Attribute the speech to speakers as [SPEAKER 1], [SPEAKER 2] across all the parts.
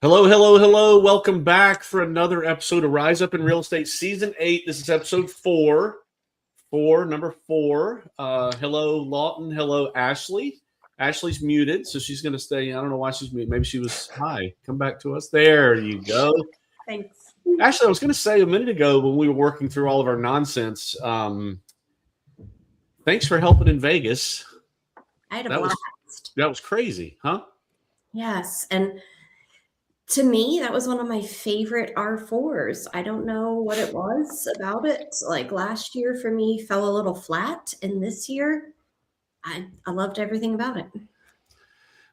[SPEAKER 1] Hello, hello, hello. Welcome back for another episode of Rise Up in Real Estate Season 8. This is episode 4. Number 4. Hello, Lawton. Hello, Ashley. Ashley's muted, so she's going to stay. I don't know why she's muted. Maybe she was, hi, come back to us. There you go.
[SPEAKER 2] Thanks.
[SPEAKER 1] Ashley, I was going to say a minute ago when we were working through all of our nonsense, thanks for helping in Vegas.
[SPEAKER 2] I had a blast.
[SPEAKER 1] That was crazy, huh?
[SPEAKER 2] Yes, and to me, that was one of my favorite R4s. I don't know what it was about it. Like last year for me fell a little flat, and this year I loved everything about it.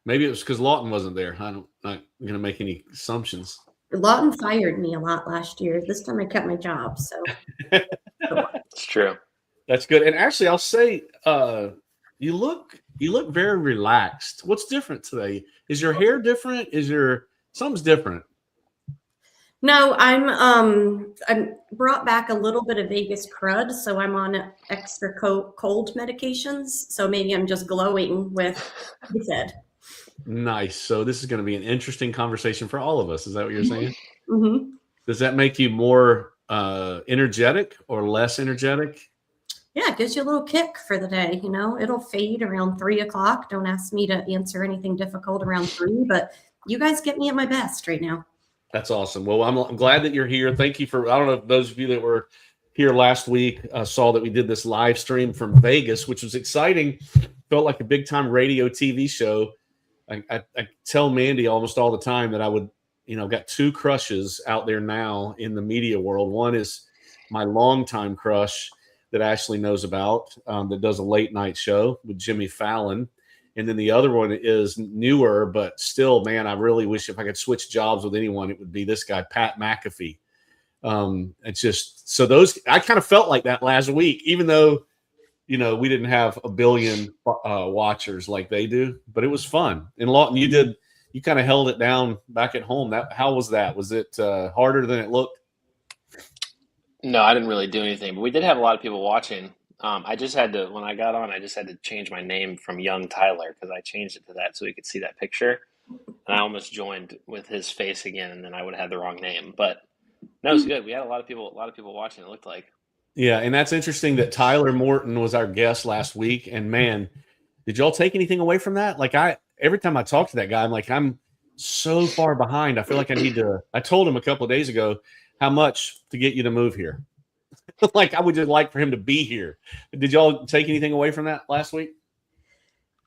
[SPEAKER 1] Maybe it was because Lawton wasn't there. I'm not going to make any assumptions.
[SPEAKER 2] Lawton fired me a lot last year. This time I kept my job, so
[SPEAKER 3] it's true.
[SPEAKER 1] That's good. And actually, I'll say you look very relaxed. What's different today? Is your hair different? Something's different?
[SPEAKER 2] No, I'm brought back a little bit of Vegas crud, so I'm on extra cold medications. So maybe I'm just glowing with the said.
[SPEAKER 1] Nice. So this is going to be an interesting conversation for all of us. Is that what you're saying?
[SPEAKER 2] Mm-hmm.
[SPEAKER 1] Does that make you more energetic or less energetic?
[SPEAKER 2] Yeah, it gives you a little kick for the day. You know, it'll fade around 3 o'clock. Don't ask me to answer anything difficult around 3, but you guys get me at my best right now.
[SPEAKER 1] That's awesome. Well, I'm glad that you're here. Thank you for, I don't know if those of you that were here last week saw that we did this live stream from Vegas, which was exciting. Felt like a big time radio TV show. I tell Mandy almost all the time that I would, got 2 crushes out there now in the media world. One is my longtime crush that Ashley knows about that does a late night show with Jimmy Fallon. And then the other one is newer, but still, man, I really wish if I could switch jobs with anyone, it would be this guy, Pat McAfee. It's just, so those, I kind of felt like that last week, even though, we didn't have a billion watchers like they do, but it was fun. And Lawton, you kind of held it down back at home. How was that? Was it harder than it looked?
[SPEAKER 3] No, I didn't really do anything, but we did have a lot of people watching. I just had to, when I got on, I just had to change my name from Young Tyler because I changed it to that so we could see that picture. And I almost joined with his face again, and then I would have had the wrong name. But no, it was good. We had a lot of people watching, it looked like.
[SPEAKER 1] Yeah, and that's interesting that Tyler Morton was our guest last week. And man, did y'all take anything away from that? Like every time I talk to that guy, I'm like, I'm so far behind. I feel like I told him a couple of days ago how much to get you to move here. Like I would just like for him to be here. Did y'all take anything away from that last week?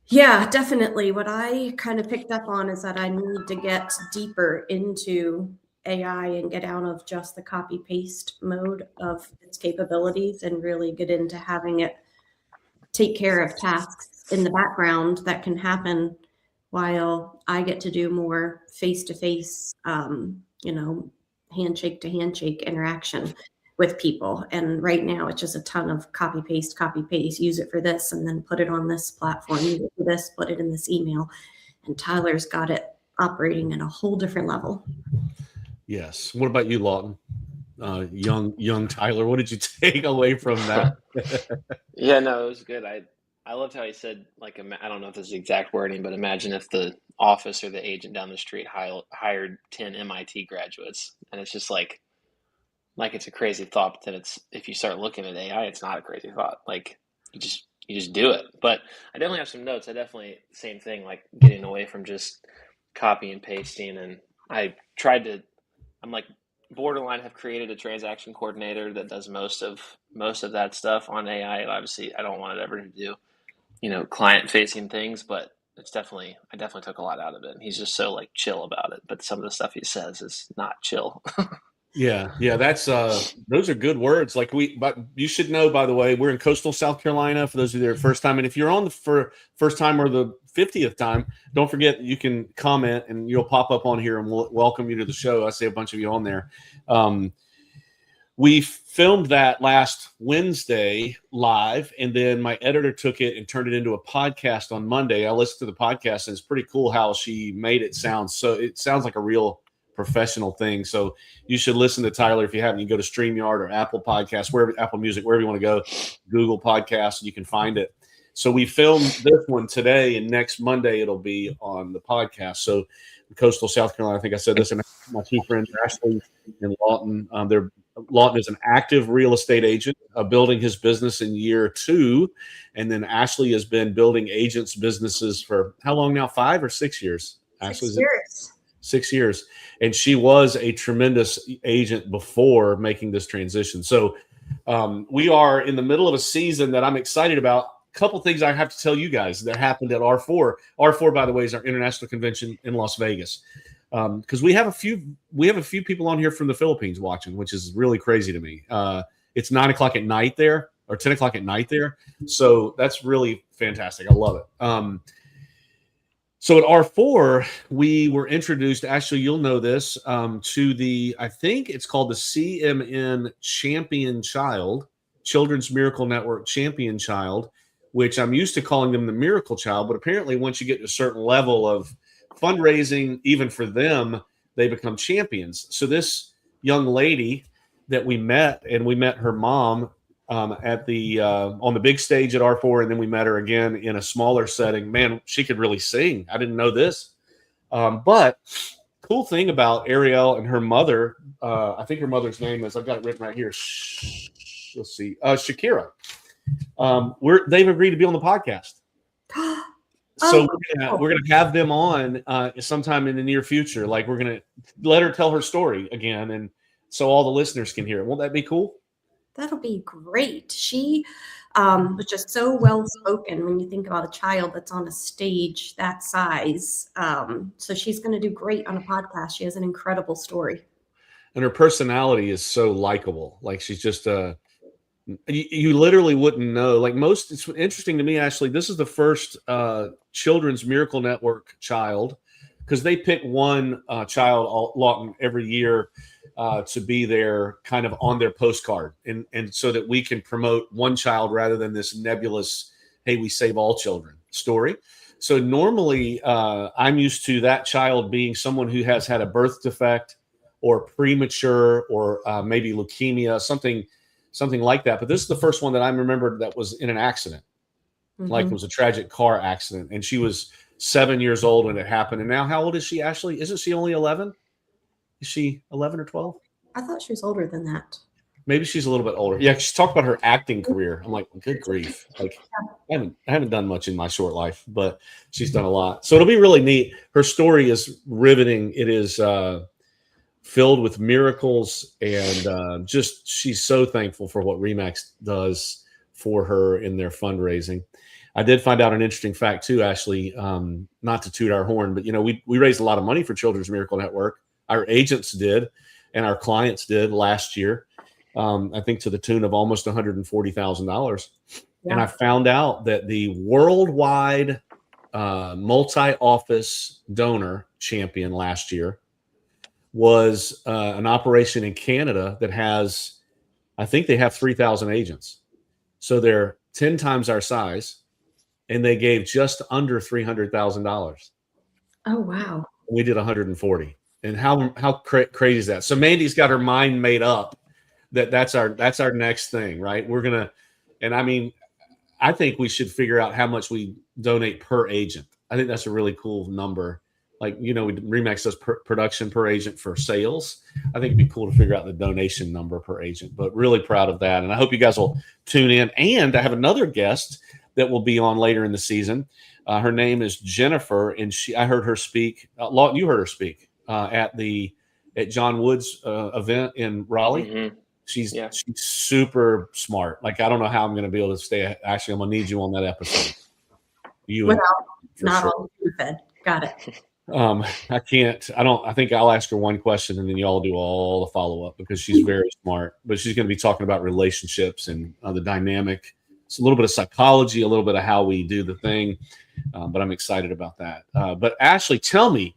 [SPEAKER 2] Yeah, definitely. What I kind of picked up on is that I need to get deeper into AI and get out of just the copy paste mode of its capabilities and really get into having it take care of tasks in the background that can happen while I get to do more face-to-face, handshake to handshake interaction with people. And right now it's just a ton of copy paste, use it for this, and then put it on this platform, use it for this, put it in this email. And Tyler's got it operating at a whole different level.
[SPEAKER 1] Yes. What about you, Lawton? Young Tyler, what did you take away from that?
[SPEAKER 3] Yeah, no, it was good. I loved how he said, like, I don't know if this is the exact wording, but imagine if the office or the agent down the street hired 10 MIT graduates. And it's just like it's a crazy thought, but then if you start looking at AI, it's not a crazy thought. Like you just do it. But I definitely have some notes. Same thing, like getting away from just copy and pasting. And I'm like borderline have created a transaction coordinator that does most of that stuff on AI. Obviously I don't want it ever to do, client facing things, but I definitely took a lot out of it. And he's just so like chill about it. But some of the stuff he says is not chill.
[SPEAKER 1] Yeah, that's those are good words. But you should know, by the way, we're in coastal South Carolina. For those of you there first time, and if you're on the first time or the 50th time, don't forget you can comment and you'll pop up on here, and we'll welcome you to the show. I see a bunch of you on there. We filmed that last Wednesday live, and then my editor took it and turned it into a podcast on Monday. I listened to the podcast, and it's pretty cool how she made it sound. So it sounds like a real professional thing. So you should listen to Tyler if you haven't. You go to StreamYard or Apple Podcasts, Apple Music, wherever you want to go, Google Podcasts, and you can find it. So we filmed this one today, and next Monday it'll be on the podcast. So coastal South Carolina, I think I said this, and my two friends, Ashley and Lawton, Lawton is an active real estate agent, building his business in year 2. And then Ashley has been building agents' businesses for how long now? 5 or 6 years?
[SPEAKER 2] 6 years.
[SPEAKER 1] 6 years. And she was a tremendous agent before making this transition. So we are in the middle of a season that I'm excited about. A couple things I have to tell you guys that happened at R4. R4, by the way, is our international convention in Las Vegas. Because we have a few people on here from the Philippines watching, which is really crazy to me. It's 9 o'clock at night there, or 10 o'clock at night there. So that's really fantastic. I love it. So at R4, we were introduced, actually, you'll know this, to the, I think it's called the CMN Champion Child, Children's Miracle Network Champion Child, which I'm used to calling them the Miracle Child. But apparently once you get to a certain level of fundraising, even for them, they become champions. So this young lady that we met, and we met her mom at the on the big stage at R4, and then we met her again in a smaller setting. Man, she could really sing. I didn't know this. But cool thing about Ariel and her mother, I think her mother's name is, I've got it written right here. Let's see, Shakira. They've agreed to be on the podcast. So we're gonna have them on sometime in the near future. Like, we're gonna let her tell her story again, and so all the listeners can hear it. Won't that be cool?
[SPEAKER 2] That'll be great. She was just so well spoken when you think about a child that's on a stage that size. So she's going to do great on a podcast. She has an incredible story.
[SPEAKER 1] And her personality is so likable. Like, she's just you literally wouldn't know. Like, it's interesting to me, Ashley, this is the first Children's Miracle Network child, because they pick one child, Lawton, every year to be there kind of on their postcard, and so that we can promote one child rather than this nebulous, hey, we save all children story. So normally I'm used to that child being someone who has had a birth defect or premature or maybe leukemia, something like that. But this is the first one that I remembered that was in an accident. Mm-hmm. Like, it was a tragic car accident, and she was 7 years old when it happened. And now, how old is she, Ashley? Isn't she only 11? Is she 11 or 12?
[SPEAKER 2] I thought she was older than that.
[SPEAKER 1] Maybe she's a little bit older. Yeah, she's talked about her acting career. I'm like, good grief. Like, I haven't done much in my short life, but she's done a lot. So it'll be really neat. Her story is riveting. It is filled with miracles, and just, she's so thankful for what RE/MAX does for her in their fundraising. I did find out an interesting fact too, Ashley, not to toot our horn, but we raised a lot of money for Children's Miracle Network. Our agents did, and our clients did last year. I think to the tune of almost $140,000. Yeah. And I found out that the worldwide multi-office donor champion last year was an operation in Canada that has, I think they have 3,000 agents. So they're 10 times our size, and they gave just under $300,000.
[SPEAKER 2] Oh, wow.
[SPEAKER 1] We did 140. And how crazy is that? So Mandy's got her mind made up that that's our next thing, right? We're gonna, and I mean, I think we should figure out how much we donate per agent. I think that's a really cool number. Like, RE/MAX does production per agent for sales. I think it'd be cool to figure out the donation number per agent. But really proud of that, and I hope you guys will tune in. And I have another guest that will be on later in the season. Her name is Jennifer, and I heard her speak. Lawton, you heard her speak at John Wood's event in Raleigh. Mm-hmm. She's super smart. Like, I don't know how I'm going to be able to stay. Actually, I'm going to need you on that episode.
[SPEAKER 2] Not all fed. Got it.
[SPEAKER 1] I can't. I think I'll ask her one question, and then y'all do all the follow up, because she's very smart. But she's going to be talking about relationships and the dynamic. It's a little bit of psychology, a little bit of how we do the thing. But I'm excited about that. But Ashley, tell me,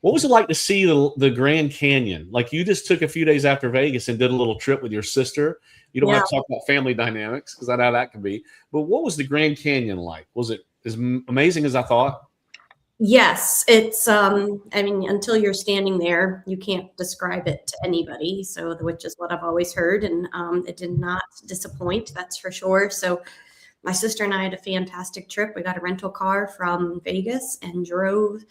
[SPEAKER 1] what was it like to see the Grand Canyon? Like, you just took a few days after Vegas and did a little trip with your sister. You don't have to talk about family dynamics, because I know that can be. But what was the Grand Canyon like? Was it as amazing as I thought?
[SPEAKER 2] Yes, it's, until you're standing there, you can't describe it to anybody. So, which is what I've always heard. And it did not disappoint, that's for sure. So My sister and I had a fantastic trip. We got a rental car from Vegas and drove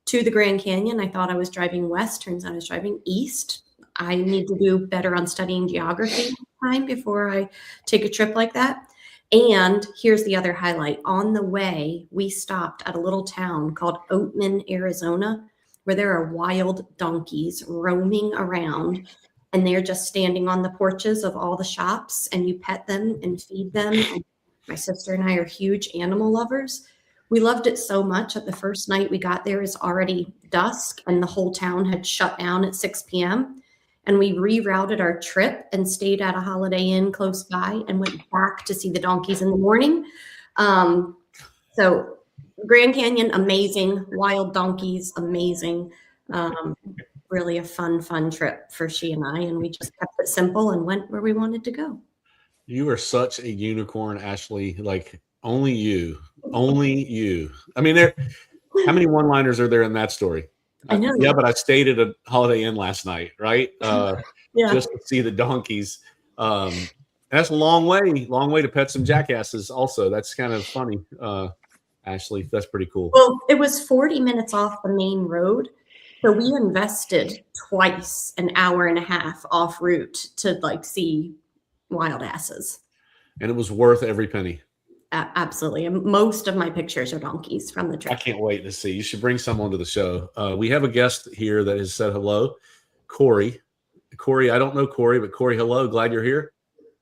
[SPEAKER 2] to the Grand Canyon. I thought I was driving west. Turns out I was driving east. I need to do better on studying geography next time before I take a trip like that. And here's the other highlight. On the way, we stopped at a little town called Oatman, Arizona, where there are wild donkeys roaming around, and they're just standing on the porches of all the shops, and you pet them and feed them. And my sister and I are huge animal lovers. We loved it so much that the first night we got there is already dusk, and the whole town had shut down at 6 p.m. And we rerouted our trip and stayed at a Holiday Inn close by and went back to see the donkeys in the morning. So Grand Canyon, amazing. Wild donkeys, amazing. Really a fun trip for she and I. And we just kept it simple and went where we wanted to go.
[SPEAKER 1] You are such a unicorn, Ashley. Like only you. I mean, how many one-liners are there in that story?
[SPEAKER 2] I know.
[SPEAKER 1] Yeah, but I stayed at a Holiday Inn last night, right?
[SPEAKER 2] Yeah.
[SPEAKER 1] Just to see the donkeys. That's a long way to pet some jackasses. Also, that's kind of funny, Ashley. That's pretty cool.
[SPEAKER 2] Well, it was 40 minutes off the main road, so we invested twice an hour and a half off route to like see wild asses.
[SPEAKER 1] And it was worth every penny.
[SPEAKER 2] Absolutely. And most of my pictures are donkeys from the trip.
[SPEAKER 1] I can't wait to see. You should bring someone to the show. We have a guest here that has said hello, Corey. Corey, I don't know Corey, but Corey, hello. Glad you're here.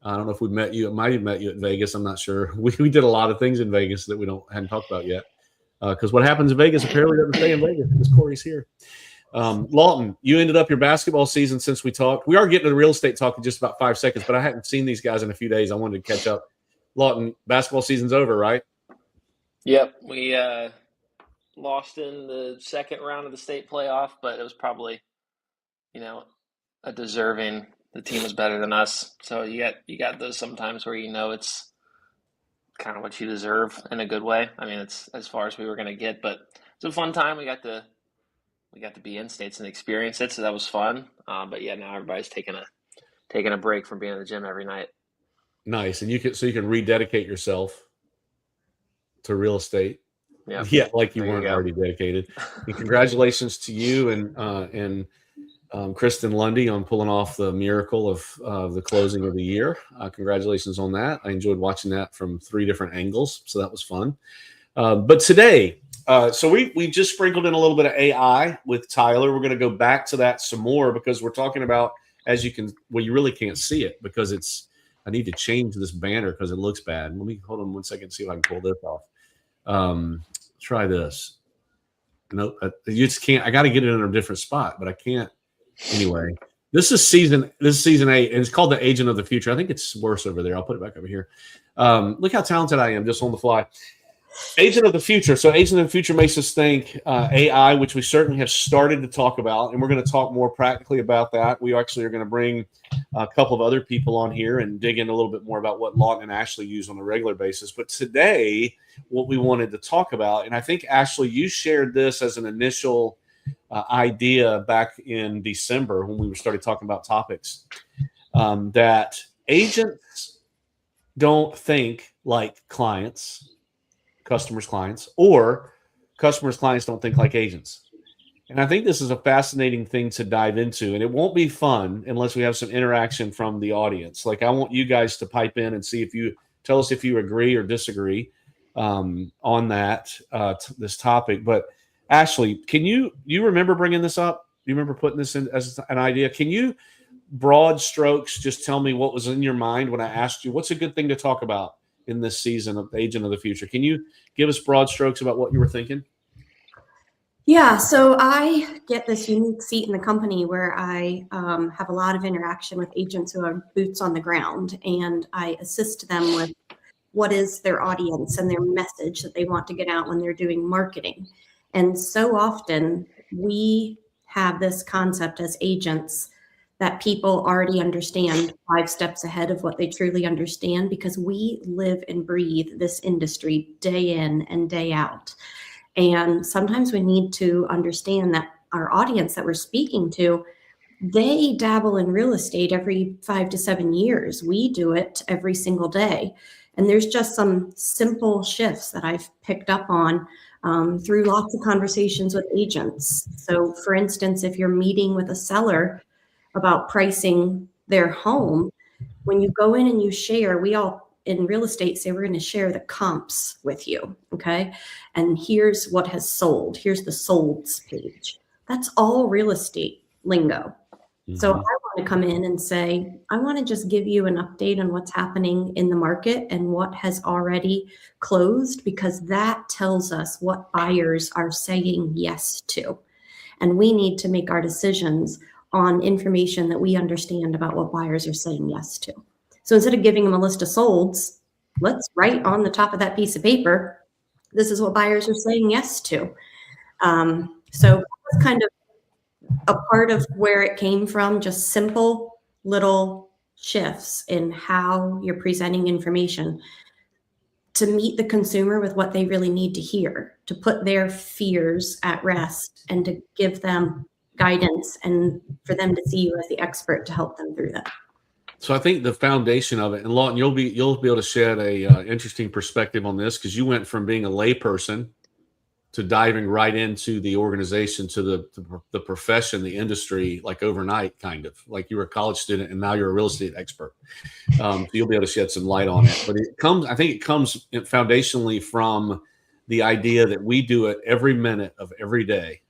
[SPEAKER 1] I don't know if we met you. I might have met you at Vegas. I'm not sure. We did a lot of things in Vegas that we hadn't talked about yet. Because what happens in Vegas apparently doesn't stay in Vegas because Corey's here. Lawton, you ended up your basketball season since we talked. We are getting to the real estate talk in just about 5 seconds, but I hadn't seen these guys in a few days. I wanted to catch up. Lawton, basketball season's over, right?
[SPEAKER 3] Yep, we lost in the second round of the state playoff, but it was probably, a deserving. The team was better than us, so you got those sometimes where it's kind of what you deserve in a good way. I mean, it's as far as we were going to get, but it's a fun time. We got to be in states and experience it, so that was fun. But yeah, now everybody's taking a break from being in the gym every night.
[SPEAKER 1] Nice, and you can rededicate yourself to real estate.
[SPEAKER 3] Yeah,
[SPEAKER 1] like you weren't already dedicated. And congratulations to you and Kristen Lundy on pulling off the miracle of the closing of the year. Congratulations on that. I enjoyed watching that from 3 different angles, so that was fun. But today, so we just sprinkled in a little bit of AI with Tyler. We're going to go back to that some more because we're talking about, you really can't see it because I need to change this banner because it looks bad. Let me hold on 1 second and see if I can pull this off. Try this. No, you just can't. I got to get it in a different spot, but I can't. Anyway, this is season 8, and it's called The Agent of the Future. I think it's worse over there. I'll put it back over here. Look how talented I am just on the fly. Agent of the Future. So Agent of the Future makes us think AI, which we certainly have started to talk about, and we're going to talk more practically about that. We actually are going to bring a couple of other people on here and dig in a little bit more about what Lawton and Ashley use on a regular basis. But today, what we wanted to talk about, and I think, Ashley, you shared this as an initial idea back in December when we started talking about topics, that agents don't think like customers' clients, or customers' clients don't think like agents. And I think this is a fascinating thing to dive into, and it won't be fun unless we have some interaction from the audience. Like, I want you guys to pipe in and tell us if you agree or disagree on that, this topic. But Ashley, can you remember bringing this up? Do you remember putting this in as an idea? Can you, broad strokes, just tell me what was in your mind when I asked you, what's a good thing to talk about in this season of Agent of the Future? Can you give us broad strokes about what you were thinking?
[SPEAKER 2] Yeah, so I get this unique seat in the company where I have a lot of interaction with agents who are boots on the ground, and I assist them with what is their audience and their message that they want to get out when they're doing marketing. And so often we have this concept as agents that people already understand 5 steps ahead of what they truly understand, because we live and breathe this industry day in and day out. And sometimes we need to understand that our audience that we're speaking to They dabble in real estate every 5 to 7 years. We do it every single day. And there's just some simple shifts that I've picked up on through lots of conversations with agents. So, for instance, if you're meeting with a seller about pricing their home, when you go in and you share, we all in real estate say we're going to share the comps with you. Okay. And here's what has sold. Here's the solds page. That's all real estate lingo. So I want to come in and say, I want to just give you an update on what's happening in the market and what has already closed, because that tells us what buyers are saying yes to. And we need to make our decisions on information that we understand about what buyers are saying yes to. So instead of giving them a list of solds, let's write on the top of that piece of paper, this is what buyers are saying yes to. So that's kind of a part of where it came from, just simple little shifts in how you're presenting information to meet the consumer with what they really need to hear, to put their fears at rest and to give them guidance and for them to see you as the expert to help them through that.
[SPEAKER 1] So I think the foundation of it, and Lawton, you'll be able to shed a interesting perspective on this, because you went from being a layperson to diving right into the organization, to the profession, the industry, like overnight, kind of like you were a college student and now you're a real estate expert. So you'll be able to shed some light on it. But I think it comes foundationally from the idea that we do it every minute of every day,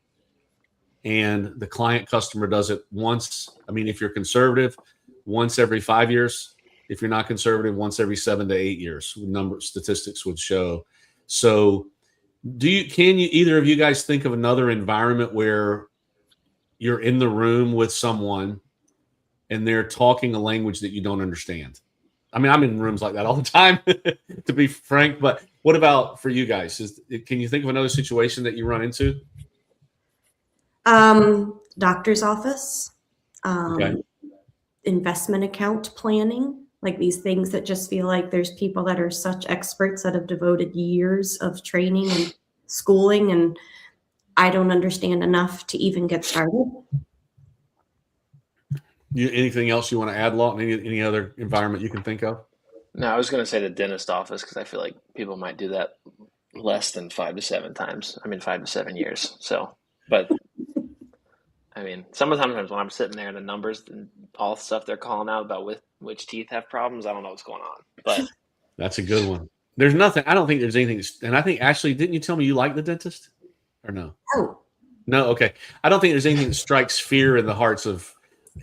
[SPEAKER 1] and the client customer does it once. I mean, if you're conservative, once every 5 years. If you're not conservative, once every 7 to 8 years. Statistics would show. So can you either of you guys think of another environment where you're in the room with someone and they're talking a language that you don't understand? I mean, I'm in rooms like that all the time, to be frank. But what about for you guys? Can you think of another situation that you run into?
[SPEAKER 2] Doctor's office,
[SPEAKER 1] Okay.
[SPEAKER 2] investment account planning, like these things that just feel like there's people that are such experts that have devoted years of training and schooling, and I don't understand enough to even get started.
[SPEAKER 1] Anything else you want to add, Lawton? Any other environment you can think of?
[SPEAKER 3] No, I was going to say the dentist office, because I feel like people might do that less than 5 to 7 times. I mean, 5 to 7 years. So, but I mean, sometimes when I'm sitting there and the numbers and all the stuff they're calling out about which teeth have problems, I don't know what's going on. But
[SPEAKER 1] That's a good one. There's nothing. I don't think there's anything. And I think, Ashley, didn't you tell me you like the dentist or no?
[SPEAKER 2] Oh,
[SPEAKER 1] No. Okay. I don't think there's anything that strikes fear in the hearts of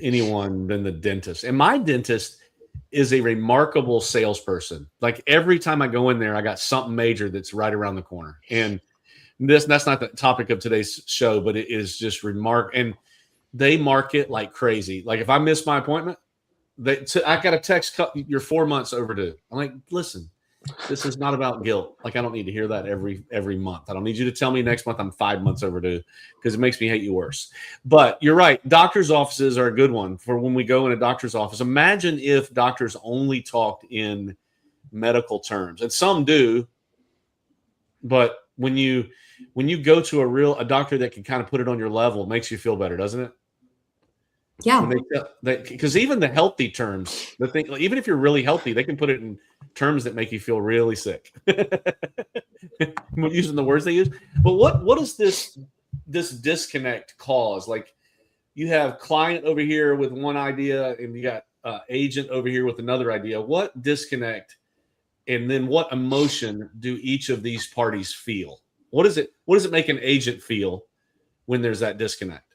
[SPEAKER 1] anyone than the dentist. And my dentist is a remarkable salesperson. Like every time I go in there, I got something major that's right around the corner. And that's not the topic of today's show, but it is just and they market like crazy. Like if I miss my appointment, I got a text, you're 4 months overdue. I'm like, listen, this is not about guilt. Like I don't need to hear that every month. I don't need you to tell me next month I'm 5 months overdue, because it makes me hate you worse. But you're right. Doctors' offices are a good one for when we go in a doctor's office. Imagine if doctors only talked in medical terms, and some do. But when you go to a doctor that can kind of put it on your level, it makes you feel better, doesn't it?
[SPEAKER 2] yeah.
[SPEAKER 1] Because even the healthy terms, even if you're really healthy, they can put it in terms that make you feel really sick. Using the words they use. But what is this disconnect cause? Like you have client over here with one idea, and you got agent over here with another idea. What disconnect, and then what emotion do each of these parties feel? What does it make an agent feel when there's that disconnect?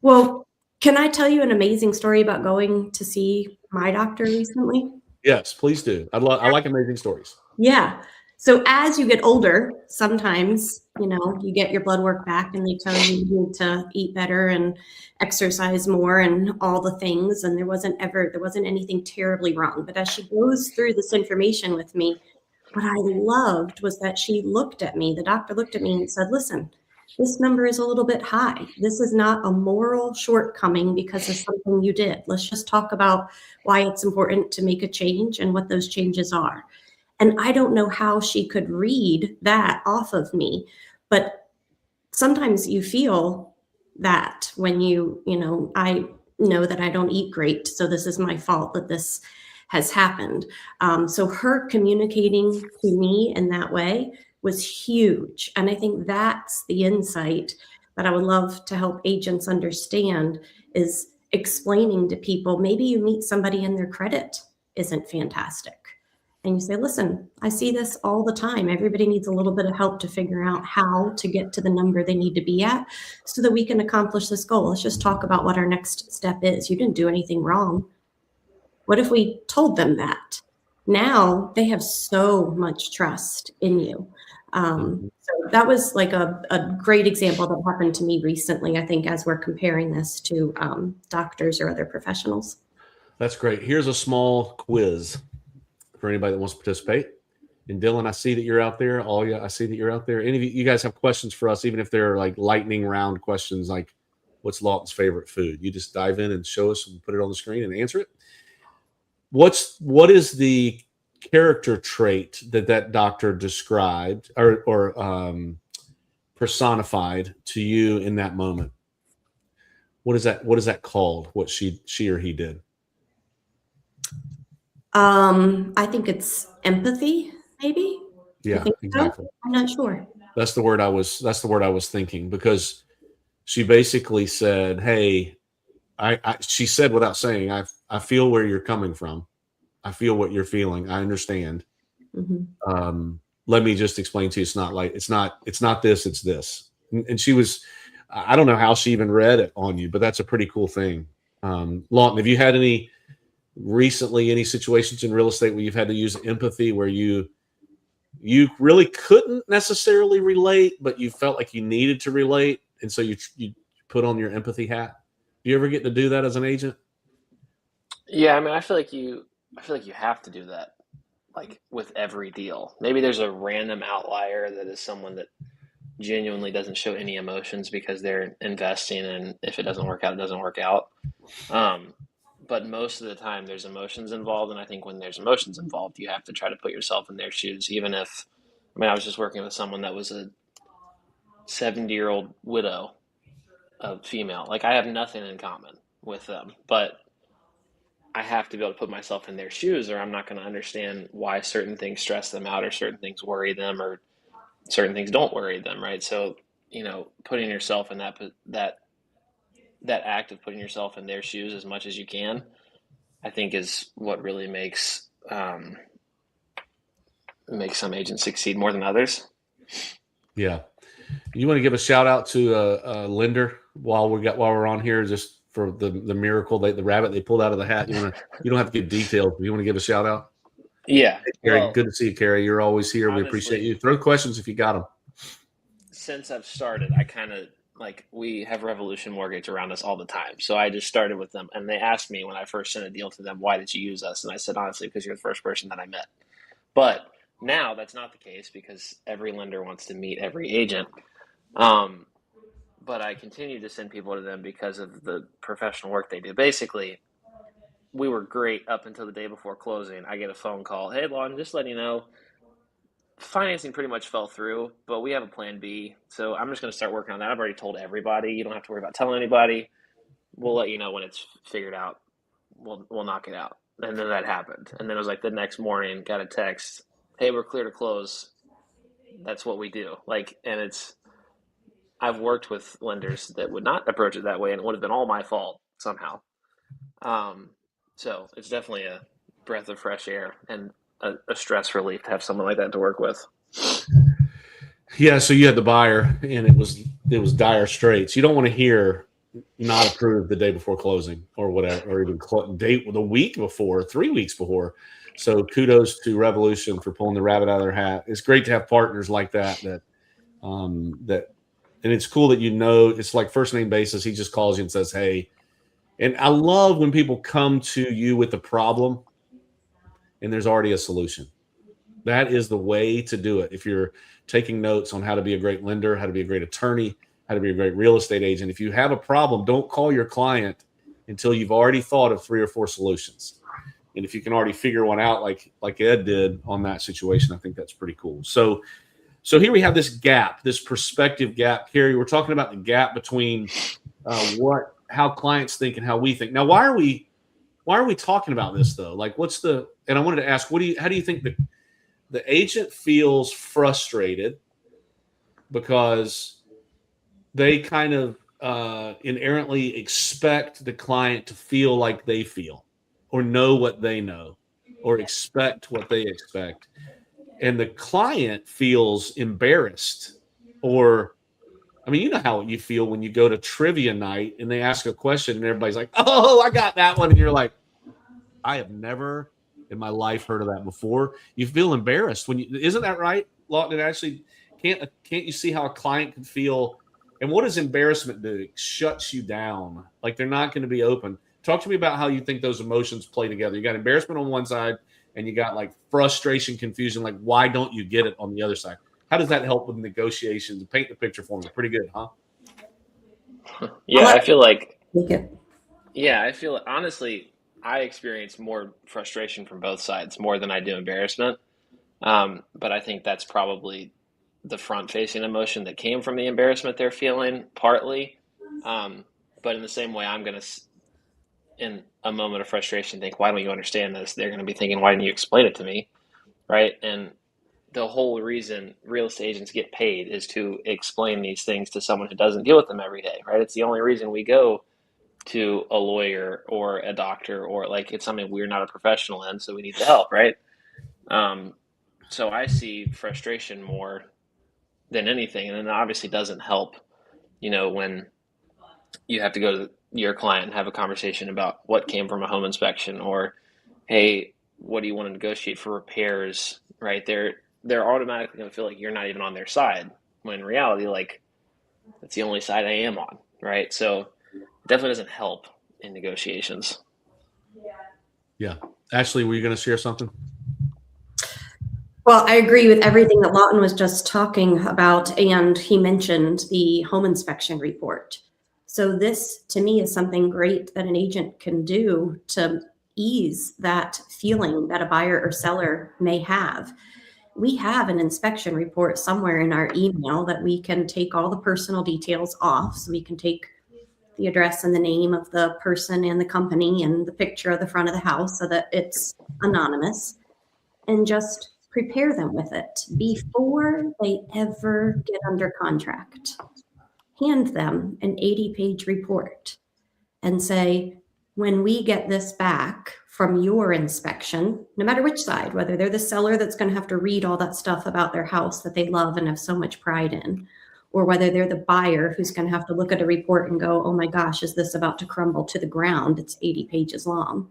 [SPEAKER 2] Well, can I tell you an amazing story about going to see my doctor recently?
[SPEAKER 1] Yes, please do. I like amazing stories.
[SPEAKER 2] Yeah. So as you get older, sometimes, you get your blood work back and they tell you need to eat better and exercise more and all the things. And there wasn't anything terribly wrong. But as she goes through this information with me, what I loved was that the doctor looked at me and said, listen, this number is a little bit high. This is not a moral shortcoming because of something you did. Let's just talk about why it's important to make a change and what those changes are. And I don't know how she could read that off of me, but sometimes you feel that when I know that I don't eat great, so this is my fault that this has happened. So her communicating to me in that way was huge. And I think that's the insight that I would love to help agents understand is explaining to people, maybe you meet somebody and their credit isn't fantastic. And you say, listen, I see this all the time. Everybody needs a little bit of help to figure out how to get to the number they need to be at so that we can accomplish this goal. Let's just talk about what our next step is. You didn't do anything wrong. What if we told them that? Now they have so much trust in you. So that was like a great example that happened to me recently, I think, as we're comparing this to doctors or other professionals.
[SPEAKER 1] That's great. Here's a small quiz for anybody that wants to participate. And Dylan, I see that you're out there. I see that you're out there. Any of you guys have questions for us, even if they're like lightning round questions, like what's Lawton's favorite food? You just dive in and show us and put it on the screen and answer it. What is the character trait that doctor described or personified to you in that moment? What is that called? What she or he did?
[SPEAKER 2] I think it's empathy, maybe.
[SPEAKER 1] Yeah, exactly.
[SPEAKER 2] So? I'm not sure.
[SPEAKER 1] That's the word I was thinking, because she basically said, "Hey," she said without saying, I feel where you're coming from. I feel what you're feeling. I understand. Mm-hmm. Let me just explain to you. It's not this, it's this. And she was, I don't know how she even read it on you, but that's a pretty cool thing. Lawton, have you had any situations in real estate where you've had to use empathy, where you really couldn't necessarily relate, but you felt like you needed to relate, and so you put on your empathy hat? Do you ever get to do that as an agent?
[SPEAKER 3] Yeah, I mean, I feel like you have to do that, like with every deal. Maybe there's a random outlier that is someone that genuinely doesn't show any emotions because they're investing, and if it doesn't work out, it doesn't work out. But most of the time there's emotions involved, and I think when there's emotions involved, you have to try to put yourself in their shoes. Even if, I was just working with someone that was a 70-year-old widow, a female. Like, I have nothing in common with them, but I have to be able to put myself in their shoes, or I'm not going to understand why certain things stress them out, or certain things worry them, or certain things don't worry them, right? So, putting yourself in that act of putting yourself in their shoes as much as you can, I think, is what really makes some agents succeed more than others. Yeah.
[SPEAKER 1] You want to give a shout out to a lender while we're on here, just for the miracle, the rabbit they pulled out of the hat? You don't have to give details, but you want to give a shout out?
[SPEAKER 3] Yeah.
[SPEAKER 1] Hey, Carrie, good to see you, Carrie. You're always here. Honestly, we appreciate you. Throw questions if you got them.
[SPEAKER 3] Since I've started, I kind of, we have Revolution Mortgage around us all the time. So I just started with them, and they asked me when I first sent a deal to them, why did you use us? And I said, honestly, because you're the first person that I met. But now that's not the case, because every lender wants to meet every agent. But I continue to send people to them because of the professional work they do. Basically, we were great up until the day before closing. I get a phone call. Hey, Lon, just letting you know, financing pretty much fell through, but we have a plan B. So I'm just going to start working on that. I've already told everybody. You don't have to worry about telling anybody. We'll let you know when it's figured out. We'll knock it out. And then that happened. And then it was like the next morning, got a text. Hey, we're clear to close. That's what we do. I've worked with lenders that would not approach it that way, and it would have been all my fault somehow. So it's definitely a breath of fresh air and a stress relief to have someone like that to work with.
[SPEAKER 1] Yeah, so you had the buyer, and it was dire straits. You don't want to hear not approved the day before closing or whatever, or even the week before, 3 weeks before. So kudos to Revolution for pulling the rabbit out of their hat. It's great to have partners like that. And it's cool that it's like first name basis. He just calls you and says, hey. And I love when people come to you with a problem and there's already a solution. That is the way to do it. If you're taking notes on how to be a great lender, how to be a great attorney, how to be a great real estate agent, if you have a problem, don't call your client until you've already thought of 3 or 4 solutions. And if you can already figure one out, like Ed did on that situation, I think that's pretty cool. So here we have this gap, this perspective gap. Carrie, we're talking about the gap between how clients think and how we think. Now, why are we talking about this though? Like, and I wanted to ask, how do you think the agent feels frustrated because they kind of inherently expect the client to feel like they feel, or know what they know, or expect what they expect, and the client feels embarrassed, or I mean, you know how you feel when you go to trivia night and they ask a question and everybody's like, "Oh, I got that one," and you're like, "I have never in my life heard of that before." You feel embarrassed isn't that right, Lawton? It actually can't you see how a client can feel? And what does embarrassment do? It shuts you down. Like they're not going to be open. Talk to me about how you think those emotions play together. You got embarrassment on one side, and you got like frustration, confusion. Like, why don't you get it on the other side? How does that help with negotiations? Paint the picture for me. Pretty good, huh?
[SPEAKER 3] Yeah, I feel like.
[SPEAKER 2] Okay.
[SPEAKER 3] Yeah, I feel honestly, I experience more frustration from both sides more than I do embarrassment. But I think that's probably the front-facing emotion that came from the embarrassment they're feeling, partly. But in the same way, I'm going to, in a moment of frustration, think, "Why don't you understand this?" They're going to be thinking, "Why didn't you explain it to me?" Right? And the whole reason real estate agents get paid is to explain these things to someone who doesn't deal with them every day, right? It's the only reason we go to a lawyer or a doctor, or like it's something we're not a professional in, so we need the help, right? So I see frustration more than anything, and it obviously doesn't help, when you have to go to your client and have a conversation about what came from a home inspection, or hey, what do you want to negotiate for repairs, right? They're automatically going to feel like you're not even on their side, when in reality, like, that's the only side I am on, right? So it definitely doesn't help in negotiations.
[SPEAKER 1] Yeah. Ashley, were you going to share something?
[SPEAKER 2] Well, I agree with everything that Lawton was just talking about, and he mentioned the home inspection report. So this, to me, is something great that an agent can do to ease that feeling that a buyer or seller may have. We have an inspection report somewhere in our email that we can take all the personal details off. So we can take the address and the name of the person and the company and the picture of the front of the house so that it's anonymous, and just prepare them with it before they ever get under contract. Hand them an 80-page report and say, when we get this back from your inspection, no matter which side, whether they're the seller that's going to have to read all that stuff about their house that they love and have so much pride in, or whether they're the buyer who's going to have to look at a report and go, "Oh my gosh, is this about to crumble to the ground? It's 80 pages long."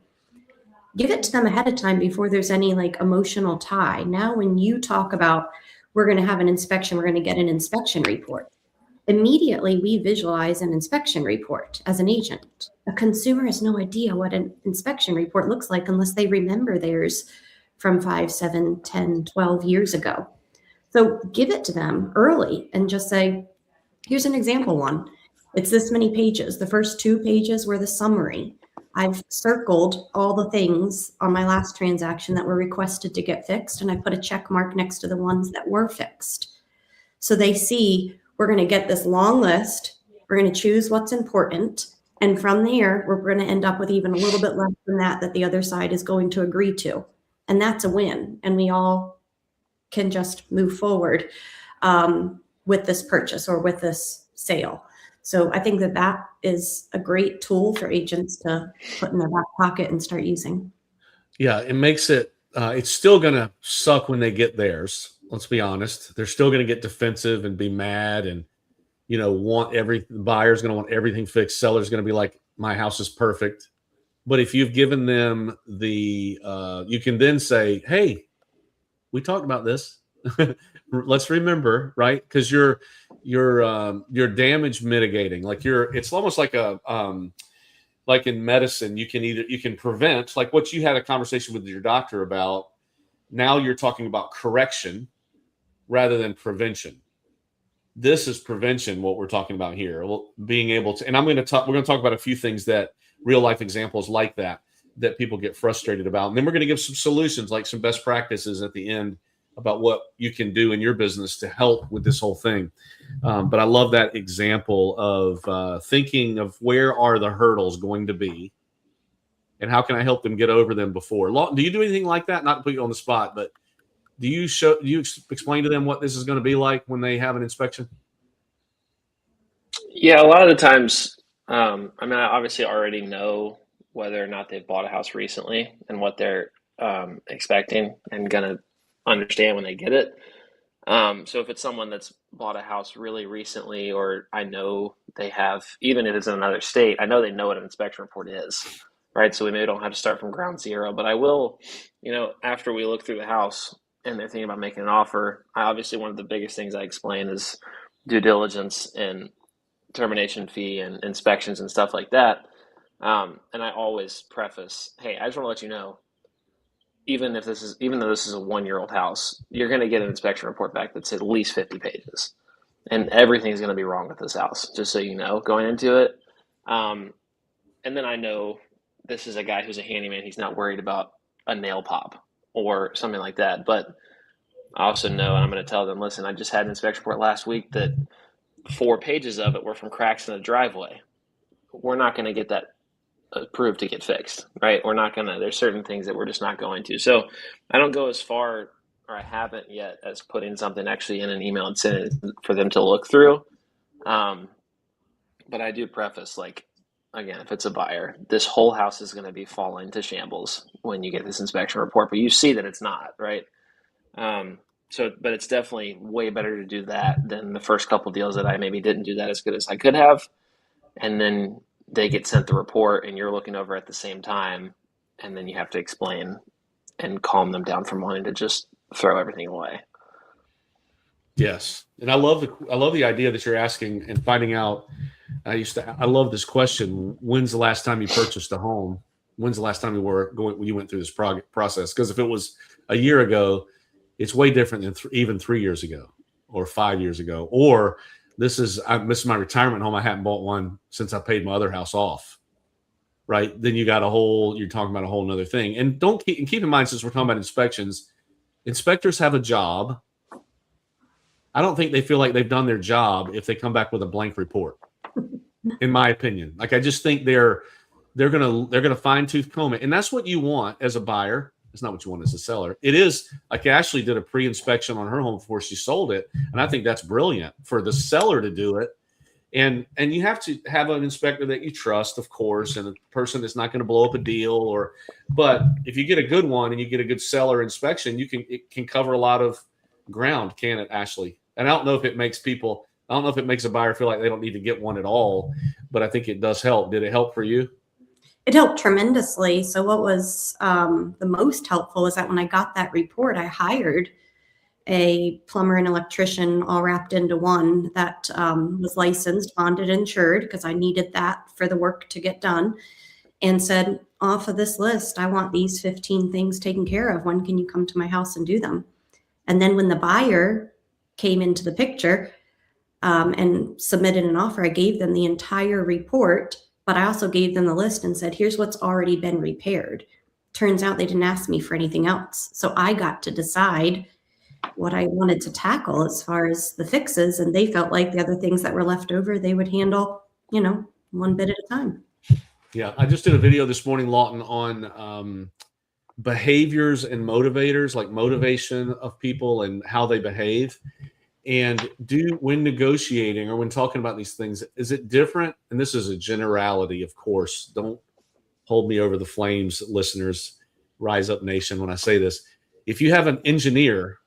[SPEAKER 2] Give it to them ahead of time before there's any like emotional tie. Now, when you talk about, we're going to have an inspection, we're going to get an inspection report, immediately we visualize an inspection report as an agent. A consumer has no idea what an inspection report looks like unless they remember theirs from 5, 7, 10, 12 years ago. So give it to them early and just say, here's an example one. It's this many pages. The first 2 pages were the summary. I've circled all the things on my last transaction that were requested to get fixed, and I put a check mark next to the ones that were fixed. So they see, we're going to get this long list. We're going to choose what's important. And from there, we're going to end up with even a little bit less than that the other side is going to agree to. And that's a win. And we all can just move forward with this purchase or with this sale. So I think that is a great tool for agents to put in their back pocket and start using.
[SPEAKER 1] Yeah, it makes it, it's still going to suck when they get theirs. Let's be honest. They're still going to get defensive and be mad and, the buyer's going to want everything fixed. Seller's going to be like, my house is perfect. But if you've given them you can then say, hey, we talked about this. Let's remember, right? Because you're damage mitigating. Like it's almost like like in medicine, you can prevent, like what you had a conversation with your doctor about. Now you're talking about correction rather than prevention. This is prevention, what we're talking about here. Well, being able to, and we're going to talk about a few things that real life examples like that people get frustrated about. And then we're going to give some solutions, like some best practices at the end about what you can do in your business to help with this whole thing. But I love that example of thinking of where are the hurdles going to be and how can I help them get over them before. Do you do anything like that? Not to put you on the spot, but do you explain to them what this is going to be like when they have an inspection?
[SPEAKER 3] Yeah, a lot of the times, I mean, I obviously already know whether or not they've bought a house recently and what they're expecting and gonna understand when they get it. So if it's someone that's bought a house really recently, or I know they have, even if it's in another state, I know they know what an inspection report is, right? So we maybe don't have to start from ground zero, but I will, after we look through the house and they're thinking about making an offer, I obviously, one of the biggest things I explain is due diligence and termination fee and inspections and stuff like that. And I always preface, hey, I just want to let you know, even though this is a 1-year-old house, you're going to get an inspection report back that's at least 50 pages, and everything's going to be wrong with this house, just so you know, going into it. And then I know this is a guy who's a handyman. He's not worried about a nail pop or something like that. But I also know, and I'm going to tell them, listen, I just had an inspection report last week that 4 pages of it were from cracks in the driveway. We're not going to get that approved to get fixed, right? There's certain things that we're just not going to. So I don't go as far, or I haven't yet, as putting something actually in an email and sending it for them to look through. But I do preface, like, again, if it's a buyer, this whole house is going to be falling to shambles when you get this inspection report, but you see that it's not, right? But it's definitely way better to do that than the first couple deals that I maybe didn't do that as good as I could have. And then they get sent the report and you're looking over at the same time, and then you have to explain and calm them down from wanting to just throw everything away.
[SPEAKER 1] Yes. And I love the idea that you're asking and finding out. I love this question. When's the last time you purchased a home? When's the last time you went through this process? Because if it was a year ago, it's way different than even 3 years ago or 5 years ago. Or this is my retirement home. I haven't bought one since I paid my other house off. Right. Then you're talking about a whole nother thing. And keep in mind, since we're talking about inspections, inspectors have a job. I don't think they feel like they've done their job if they come back with a blank report, in my opinion. Like, I just think they're gonna fine tooth comb it, and that's what you want as a buyer. It's not what you want as a seller. It is, like, Ashley did a pre-inspection on her home before she sold it, and I think that's brilliant for the seller to do it. And you have to have an inspector that you trust, of course, and a person that's not going to blow up a deal. But if you get a good one and you get a good seller inspection, it can cover a lot of ground, can it, Ashley? And I don't know if it makes a buyer feel like they don't need to get one at all, but I think it does help. Did it help for you?
[SPEAKER 2] It helped tremendously. So what was the most helpful is that when I got that report, I hired a plumber and electrician all wrapped into one that was licensed, bonded, insured, because I needed that for the work to get done, and said, off of this list, I want these 15 things taken care of. When can you come to my house and do them? And then when the buyer came into the picture and submitted an offer, I gave them the entire report, but I also gave them the list and said, here's what's already been repaired. Turns out they didn't ask me for anything else. So I got to decide what I wanted to tackle as far as the fixes, and they felt like the other things that were left over, they would handle, one bit at a time.
[SPEAKER 1] Yeah, I just did a video this morning, Lawton, on behaviors and motivators, like motivation of people and how they behave. And when negotiating or when talking about these things, is it different? And this is a generality, of course. Don't hold me over the flames, listeners. Rise Up Nation when I say this. If you have an engineer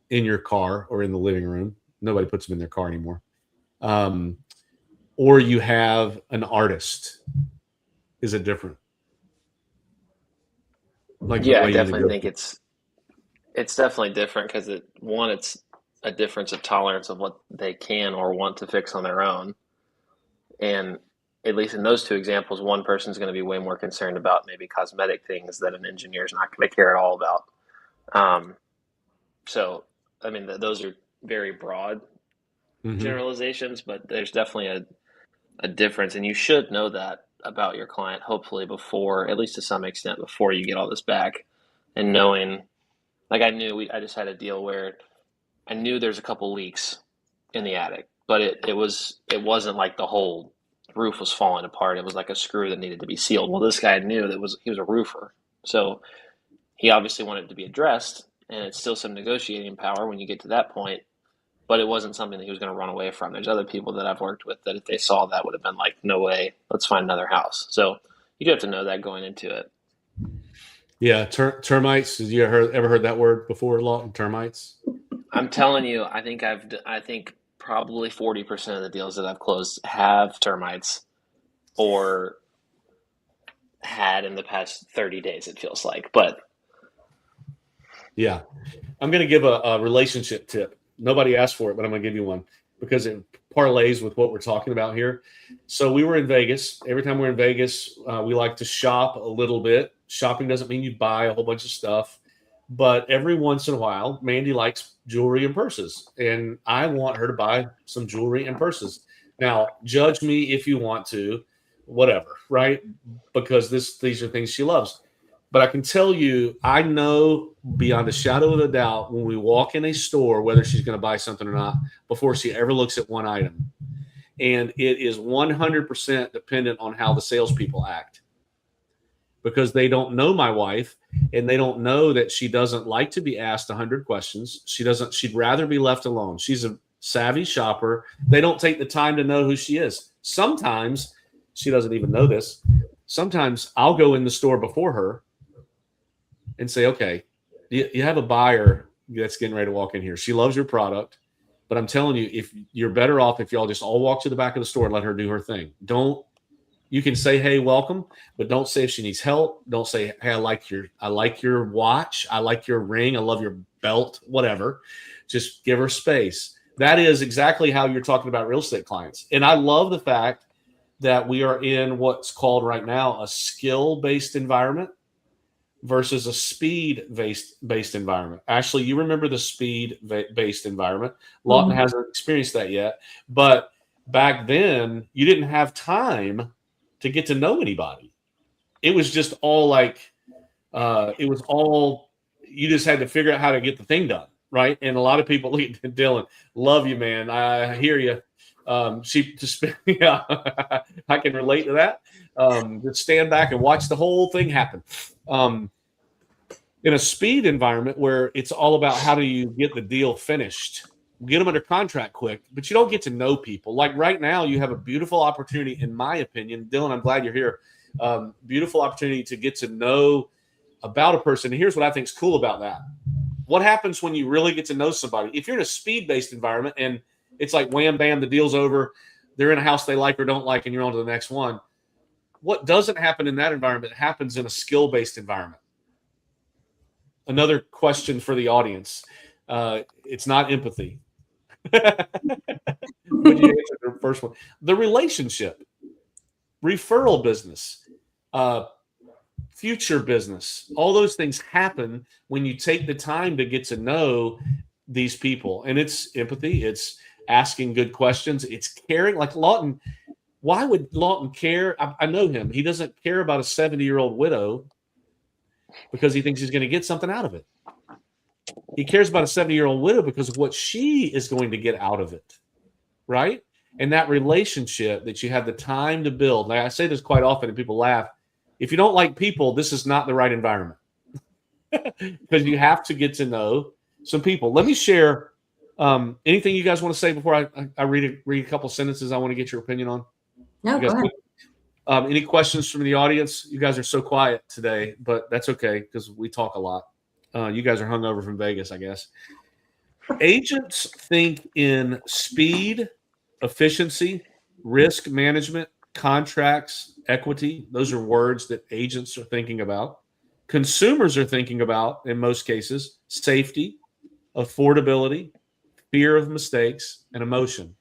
[SPEAKER 1] in your car or in the living room, nobody puts them in their car anymore. Or you have an artist, is it different? Like,
[SPEAKER 3] yeah, I definitely think it's definitely different because it's a difference of tolerance of what they can or want to fix on their own. And at least in those two examples, one person's going to be way more concerned about maybe cosmetic things that an engineer is not going to care at all about. So, I mean, those are very broad generalizations, but there's definitely a difference. And you should know that about your client, hopefully before, at least to some extent, before you get all this back, and knowing Like I just had a deal where I knew there's a couple leaks in the attic, but it wasn't like the whole roof was falling apart. It was like a screw that needed to be sealed. Well, this guy knew he was a roofer, so he obviously wanted it to be addressed, and it's still some negotiating power when you get to that point. But it wasn't something that he was going to run away from. There's other people that I've worked with that if they saw that would have been like, no way, let's find another house. So you do have to know that going into it.
[SPEAKER 1] Yeah, termites. Have you ever heard that word before, Lawton? Termites.
[SPEAKER 3] I'm telling you, I think probably 40% of the deals that I've closed have termites or had in the past 30 days, it feels like. But
[SPEAKER 1] yeah, I'm going to give a relationship tip. Nobody asked for it, but I'm going to give you one because it parlays with what we're talking about here. So we were in Vegas. Every time we're in Vegas, we like to shop a little bit. Shopping doesn't mean you buy a whole bunch of stuff, but every once in a while, Mandy likes jewelry and purses, and I want her to buy some jewelry and purses. Now, judge me if you want to, whatever, right? Because these are things she loves. But I can tell you, I know beyond a shadow of a doubt when we walk in a store whether she's going to buy something or not before she ever looks at one item. And it is 100% dependent on how the salespeople act because they don't know my wife and they don't know that she doesn't like to be asked 100 questions. She'd rather be left alone. She's a savvy shopper. They don't take the time to know who she is. Sometimes she doesn't even know this. Sometimes I'll go in the store before her and say, okay, you have a buyer that's getting ready to walk in here. She loves your product, but I'm telling you, if you're better off if y'all just all walk to the back of the store and let her do her thing. You can say, hey, welcome, but don't say if she needs help. Don't say, hey, I like your watch. I like your ring. I love your belt, whatever. Just give her space. That is exactly how you're talking about real estate clients. And I love the fact that we are in what's called right now a skill-based environment versus a speed-based environment. Ashley, you remember the speed-based environment. Lawton hasn't experienced that yet. But back then, you didn't have time to get to know anybody. It was just all like, you just had to figure out how to get the thing done, right? And a lot of people, look at Dylan, love you, man. I hear you. Yeah, I can relate to that. Just stand back and watch the whole thing happen. In a speed environment where it's all about how do you get the deal finished, get them under contract quick, but you don't get to know people. Like right now, you have a beautiful opportunity, in my opinion. Dylan, I'm glad you're here. Beautiful opportunity to get to know about a person. And here's what I think is cool about that. What happens when you really get to know somebody? If you're in a speed-based environment and it's like wham, bam, the deal's over, they're in a house they like or don't like, and you're on to the next one. What doesn't happen in that environment happens in a skill-based environment. Another question for the audience. It's not empathy. But you answered the first one. The relationship, referral business, future business, all those things happen when you take the time to get to know these people. And it's empathy. It's asking good questions. It's caring. Like Lawton, why would Lawton care? I know him. He doesn't care about a 70-year-old widow because he thinks he's going to get something out of it. He cares about a 70-year-old widow because of what she is going to get out of it, right? And that relationship that you have the time to build. Like I say this quite often and people laugh. If you don't like people, this is not the right environment because you have to get to know some people. Let me share anything you guys want to say before I read a couple sentences I want to get your opinion on.
[SPEAKER 2] No, go ahead.
[SPEAKER 1] Any questions from the audience? You guys are so quiet today, but that's okay because we talk a lot. You guys are hungover from Vegas, I guess. Agents think in speed, efficiency, risk management, contracts, equity. Those are words that agents are thinking about. Consumers are thinking about, in most cases, safety, affordability, fear of mistakes, and emotion.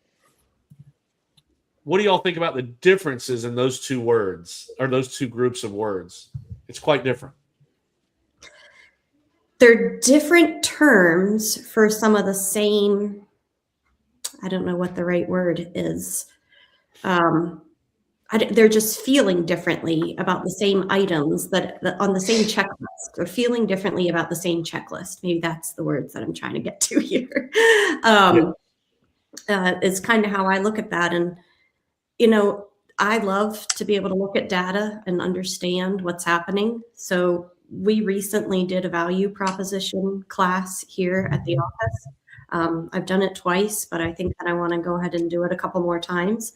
[SPEAKER 1] What do y'all think about the differences in those two words or those two groups of words? It's quite different.
[SPEAKER 2] They're different terms for some of the same, I don't know what the right word is. they're just feeling differently about the same items that on the same checklist. They're feeling differently about the same checklist. Maybe that's the words that I'm trying to get to here. Is kind of how I look at that. And, I love to be able to look at data and understand what's happening. So we recently did a value proposition class here at the office. I've done it twice, but I think that I want to go ahead and do it a couple more times.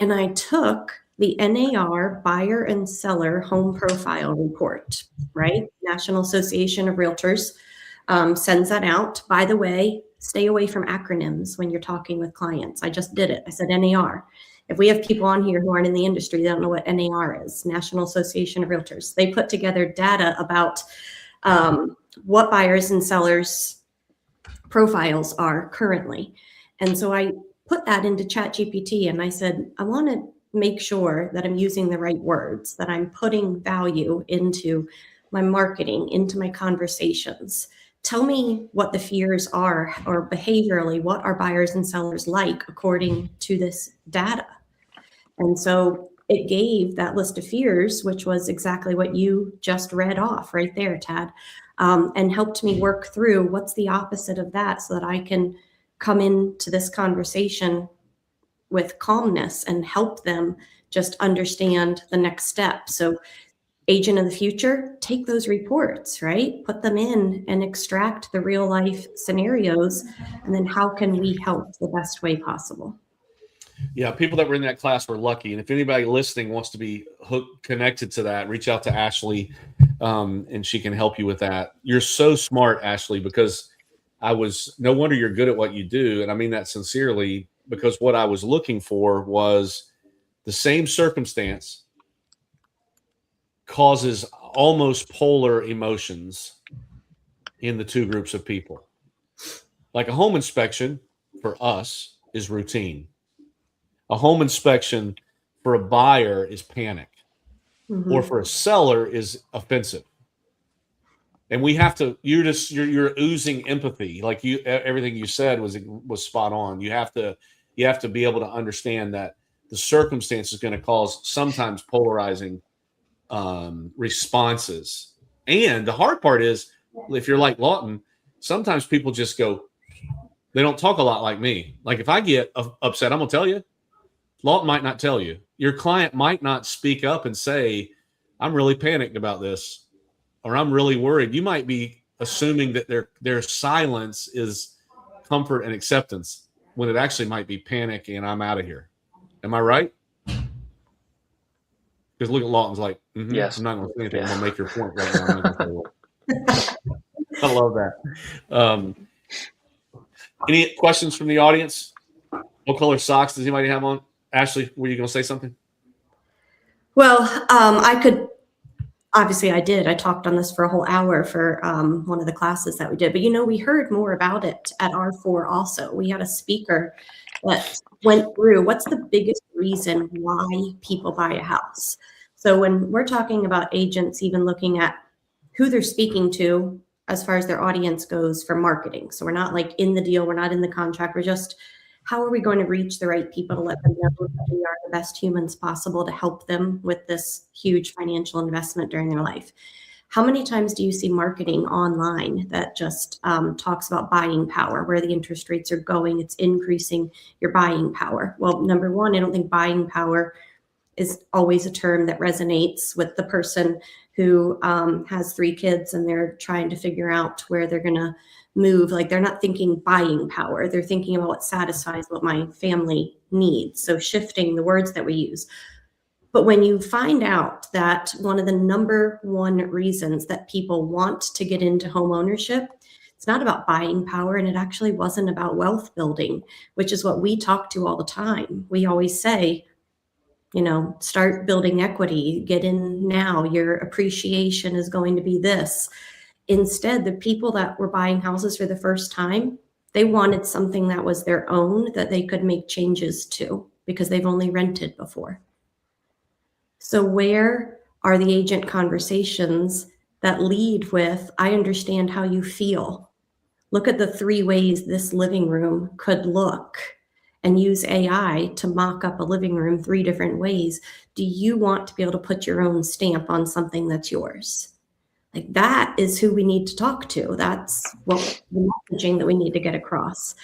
[SPEAKER 2] And I took the NAR buyer and seller home profile report, right? National Association of Realtors sends that out. By the way, stay away from acronyms when you're talking with clients. I just did it. I said NAR. If we have people on here who aren't in the industry, they don't know what NAR is, National Association of Realtors. They put together data about what buyers and sellers profiles are currently. And so I put that into ChatGPT and I said, I want to make sure that I'm using the right words, that I'm putting value into my marketing, into my conversations. Tell me what the fears are, or behaviorally, what are buyers and sellers like according to this data? And so it gave that list of fears, which was exactly what you just read off right there, Tad, and helped me work through what's the opposite of that so that I can come into this conversation with calmness and help them just understand the next step. So agent of the future, take those reports, right? Put them in and extract the real life scenarios. And then how can we help the best way possible?
[SPEAKER 1] Yeah, people that were in that class were lucky. And if anybody listening wants to be connected to that, reach out to Ashley and she can help you with that. You're so smart, Ashley, because no wonder you're good at what you do. And I mean that sincerely, because what I was looking for was the same circumstance causes almost polar emotions in the two groups of people. Like a home inspection for us is routine. A home inspection for a buyer is panic, or for a seller is offensive. And we have to, you're oozing empathy. Like everything you said was spot on. You have to be able to understand that the circumstance is going to cause sometimes polarizing responses. And the hard part is, if you're like Lawton, sometimes people just go, they don't talk a lot like me. Like if I get upset, I'm going to tell you. Lawton might not tell you. Your client might not speak up and say, I'm really panicked about this, or I'm really worried. You might be assuming that their silence is comfort and acceptance when it actually might be panic and I'm out of here. Am I right? Because look at Lawton's like,
[SPEAKER 3] yes.
[SPEAKER 1] I'm not going to say anything. I'm going to make your point right now. I love that. Any questions from the audience? What color socks does anybody have on? Ashley, were you going to say something?
[SPEAKER 2] Well, obviously I did. I talked on this for a whole hour for one of the classes that we did. But, we heard more about it at R4 also. We had a speaker that went through what's the biggest reason why people buy a house. So when we're talking about agents, even looking at who they're speaking to as far as their audience goes for marketing. So we're not like in the deal. We're not in the contract. We're just, how are we going to reach the right people to let them know that we are the best humans possible to help them with this huge financial investment during their life? How many times do you see marketing online that just talks about buying power, where the interest rates are going? It's increasing your buying power. Well, number one, I don't think buying power is always a term that resonates with the person who has 3 kids and they're trying to figure out where they're going to move. Like they're not thinking buying power. They're thinking about what satisfies what my family needs. So shifting the words that we use. But when you find out that one of the number one reasons that people want to get into home ownership, it's not about buying power, and it actually wasn't about wealth building, which is what we talk to all the time. We always say, start building equity, get in now, your appreciation is going to be this. Instead, the people that were buying houses for the first time, they wanted something that was their own, that they could make changes to because they've only rented before. So where are the agent conversations that lead with, I understand how you feel. Look at the 3 ways this living room could look. and use AI to mock up a living room 3 different ways, do you want to be able to put your own stamp on something that's yours? Like, that is who we need to talk to. That's what the messaging that we need to get across.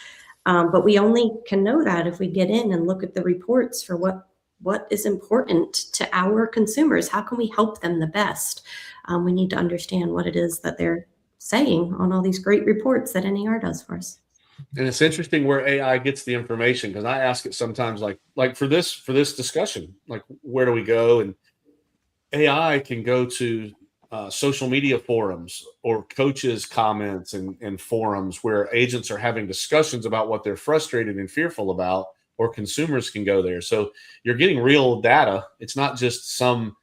[SPEAKER 2] But we only can know that if we get in and look at the reports for what is important to our consumers. How can we help them the best? We need to understand what it is that they're saying on all these great reports that NAR does for us.
[SPEAKER 1] And it's interesting where AI gets the information, because I ask it sometimes, like for this discussion, like where do we go? And AI can go to social media forums or coaches' comments and forums where agents are having discussions about what they're frustrated and fearful about, or consumers can go there. So you're getting real data. It's not just some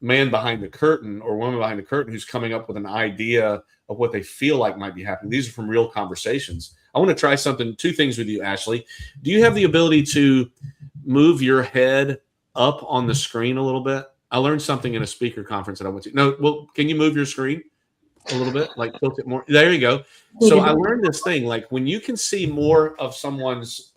[SPEAKER 1] man behind the curtain or woman behind the curtain who's coming up with an idea of what they feel like might be happening. These are from real conversations. I want to try two things with you, Ashley. Do you have the ability to move your head up on the screen a little bit? I learned something in a speaker conference that I went to. No, well, can you move your screen a little bit? Like tilt it more. There you go. So I learned this thing, like when you can see more of someone's